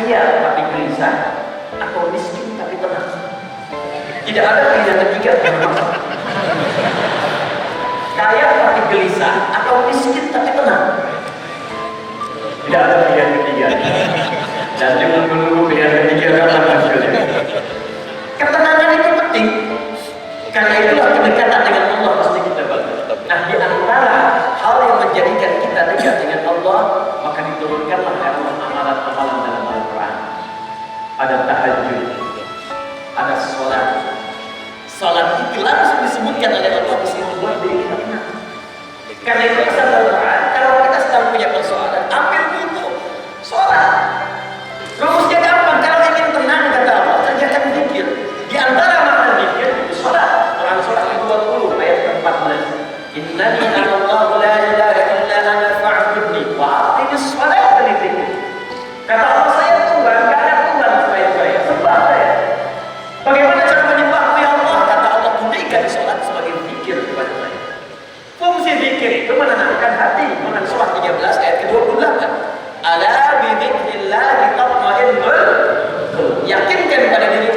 kaya tapi gelisah atau miskin tapi tenang. Tidak ada pilihan ketiga. Kaya tapi gelisah atau miskin tapi tenang. Tidak ada pilihan ketiga. Dan jangan menunggu pilihan ketiga kapan hasilnya. Ketenangan itu penting. Karena itulah kedekatan dengan Allah pasti kita bangun. Nah, di antara hal yang menjadikan kita dekat dengan Allah, maka diturunkanlah amalan-amalan dalam Al-Quran. Ada tahajud, ada sholat. Sholat itu langsung disebutkan oleh Allah bisa membuat diri kita tenang. Karena itu kata Al-Quran, kalau kita sedang punya persoalan, ambil wudhu, sholat. Rumusnya gampang, kalau ingin tenang kata Allah, kerjakan zikir. Di antara makna zikir itu sholat. Quran surah 20 ayat ke-14. Innani anallahu la ilaha illa ana fa'budni wa aqimis sholata li dzikri. Kata Allah, saya Tuhan, enggak ada Tuhan selain saya. Sembah saya. Bagaimana cara menyembahmu ya Allah? Kata Allah, tunaikan sholat sebagai zikir kepada saya. Fungsi zikir itu menenangkan hati. Quran surah 13 ayat ke-28. Ala bi dzikrillah tatma'innul qulub. Yakinkan pada diri